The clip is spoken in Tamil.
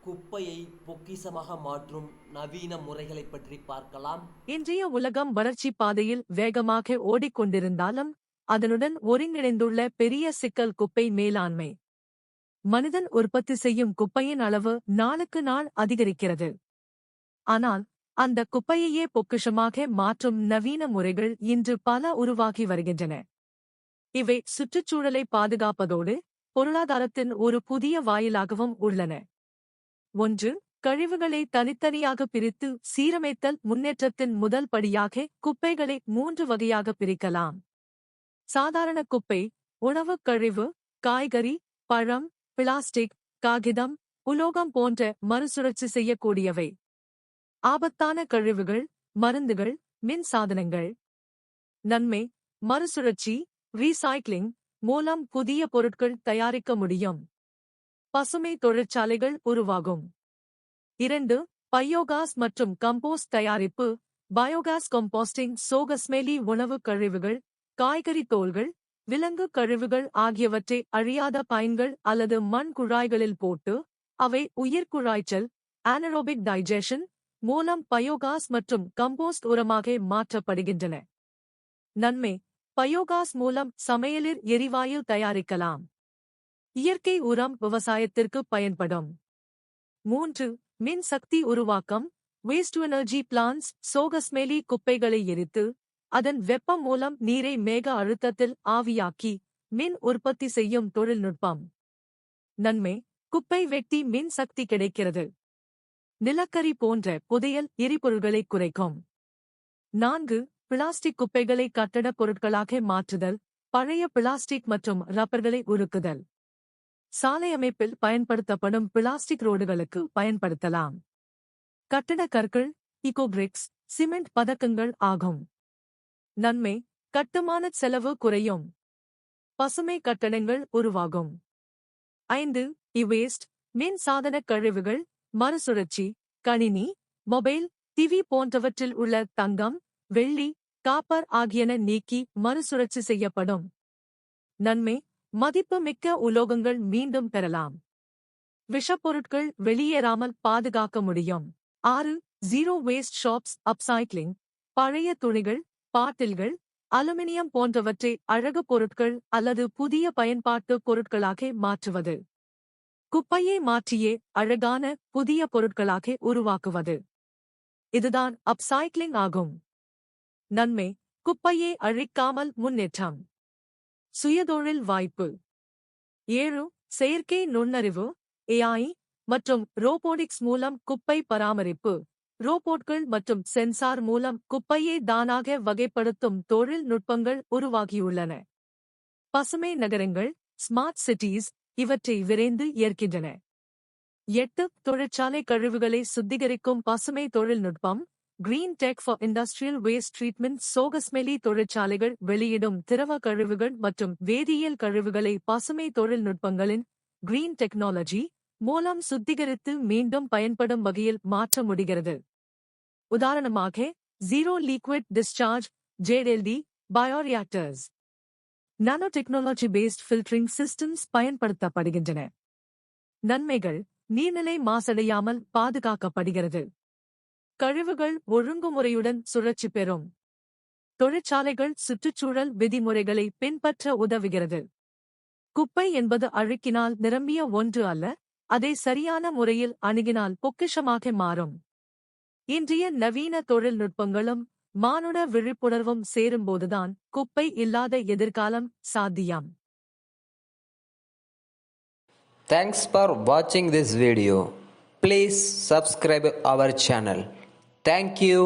குப்பையை பொக்கிஷமாக மாற்றும் நவீன முறைகளைப் பற்றி பார்க்கலாம். இன்றைய உலகம் வளர்ச்சி பாதையில் வேகமாக ஓடிக்கொண்டிருந்தாலும் அதனுடன் ஒருங்கிணைந்துள்ள பெரிய சிக்கல் குப்பை மேலாண்மை. மனிதன் உற்பத்தி செய்யும் குப்பையின் அளவு நாளுக்கு நாள் அதிகரிக்கிறது. ஆனால் அந்த குப்பையையே பொக்கிஷமாக மாற்றும் நவீன முறைகள் இன்று பல உருவாகி வருகின்றன. இவை சுற்றுச்சூழலை பாதுகாப்பதோடு பொருளாதாரத்தின் ஒரு புதிய வாயிலாகவும் உள்ளன. 1. கழிவுகளை தனித்தனியாக பிரித்து சீரமைத்தல். முன்னேற்றத்தின் முதல் படியாக குப்பைகளை 3 வகையாக பிரிக்கலாம். சாதாரண குப்பை, உணவுக் கழிவு, காய்கறி, பழம், பிளாஸ்டிக், காகிதம், உலோகம் போன்ற மறுசுழற்சி செய்யக்கூடியவை. ஆபத்தான கழிவுகள், மருந்துகள், மின் சாதனங்கள். நன்மை: மறுசுழற்சி ரீசைக்ளிங் மூலம் புதிய பொருட்கள் தயாரிக்க முடியும். பசுமை தொழிற்சாலைகள் உருவாகும். 2. பயோகாஸ் மற்றும் கம்போஸ்ட் தயாரிப்பு. பயோகாஸ் கம்போஸ்டிங் சோகஸ்மெலி உணவுக் கழிவுகள், காய்கறி தோல்கள், விலங்கு கழிவுகள் ஆகியவற்றை அழியாத பைன்கள் அல்லது மண் குழாய்களில் போட்டு அவை உயிர்க்குழாய்ச்சல் anaerobic digestion மூலம் பயோகாஸ் மற்றும் கம்போஸ்ட் உரமாக மாற்றப்படுகின்றன. நன்மை: பயோகாஸ் மூலம் சமையலில் எரிவாயு தயாரிக்கலாம். இயற்கை உரம் விவசாயத்திற்கு பயன்படும். 3. மின் சக்தி உருவாக்கம். வேஸ்ட் டு எனர்ஜி பிளான்ட்ஸ் சோகஸ்மெலி குப்பைகளை எரித்து அதன் வெப்பம் மூலம் நீரை மேக அழுத்தத்தில் ஆவியாக்கி மின் உற்பத்தி செய்யும் தொழில்நுட்பம். நன்மை: குப்பை வெட்டி மின் சக்தி கிடைக்கிறது. நிலக்கரி போன்ற புதையல் எரிபொருள்களை குறைக்கும். 4. பிளாஸ்டிக் குப்பைகளை கட்டடப் பொருட்களாக மாற்றுதல். பழைய பிளாஸ்டிக் மற்றும் ரப்பர்களை உருக்குதல். சாலை அமைப்பில் பயன்படுத்தப்படும் பிளாஸ்டிக் ரோடுகளுக்கு பயன்படுத்தலாம். கட்டட கற்கள், இகோபிரிக்ஸ், சிமெண்ட் பதக்கங்கள் ஆகும். நன்மை: கட்டுமான செலவு குறையும். பசுமை கட்டடங்கள் உருவாகும். 5. இவேஸ்ட் மின் சாதனக் கழிவுகள். மறுசுழற்சி கணினி, மொபைல், டிவி போன்றவற்றில் உள்ள தங்கம், வெள்ளி, காப்பர் ஆகியன நீக்கி மறுசுழற்சி செய்யப்படும். நன்மை: மதிப்பு மிக்க உலோகங்கள் மீண்டும் பெறலாம். விஷப்பொருட்கள் வெளியேறாமல் பாதுகாக்க முடியும். 6. Zero waste shops upcycling. பழைய துணிகள், பாட்டில்கள், அலுமினியம் போன்றவற்றை அழகு பொருட்கள் அல்லது புதிய பயன்பாட்டு பொருட்களாக மாற்றுவது. குப்பையை மாற்றியே அழகான புதிய பொருட்களாக உருவாக்குவது. இதுதான் அப்சைக்ளிங் ஆகும். நன்மை: குப்பையை அழிக்காமல் முன்னேற்றம். சுயதொழில் வாய்ப்பு. 7. செயற்கை நுண்ணறிவு AI மற்றும் ரோபோட்டிக்ஸ் மூலம் குப்பை பராமரிப்பு. ரோபோட்கள் மற்றும் சென்சார் மூலம் குப்பையை தானாக வகைப்படுத்தும் தொழில்நுட்பங்கள் உருவாகியுள்ளன. பசுமை நகரங்கள் ஸ்மார்ட் சிட்டிஸ் இவற்றை விரைந்து ஏற்கின்றன. 8. தொழிற்சாலை கழிவுகளை சுத்திகரிக்கும் பசுமை தொழில்நுட்பம். Green tech for industrial waste treatment. சோகஸ்மெலி தொழிற்சாலைகள் வெளியிடும் திரவ கழிவுகள் மற்றும் வேதியியல் கழிவுகளை பசுமை தொழில்நுட்பங்களின் கிரீன் டெக்னாலஜி மூலம் சுத்திகரித்து மீண்டும் பயன்படும் வகையில் மாற்ற முடிகிறது. உதாரணமாக zero liquid discharge JLD bioreactors. Nano technology paste filtering systems பயன்படுத்தப்படுகின்றன. நன்மைகள்: நீர்நிலை மாசடையாமல் பாதுகாக்கப்படுகிறது. கழிவுகள் ஒழுங்குமுறையுடன் சுழற்சி பெறும். தொழிற்சாலைகள் சுற்றுச்சூழல் விதிமுறைகளை பின்பற்ற உதவுகிறது. குப்பை என்பது அழுக்கினால் நிரம்பிய ஒன்று அல்ல, அதை சரியான முறையில் அணுகினால் பொக்கிஷமாக மாறும். இன்றைய நவீன தொழில்நுட்பங்களும் மானுட விழிப்புணர்வும் சேரும்போதுதான் குப்பை இல்லாத எதிர்காலம் சாத்தியம். Thanks for watching this video. Please subscribe our channel. Thank you.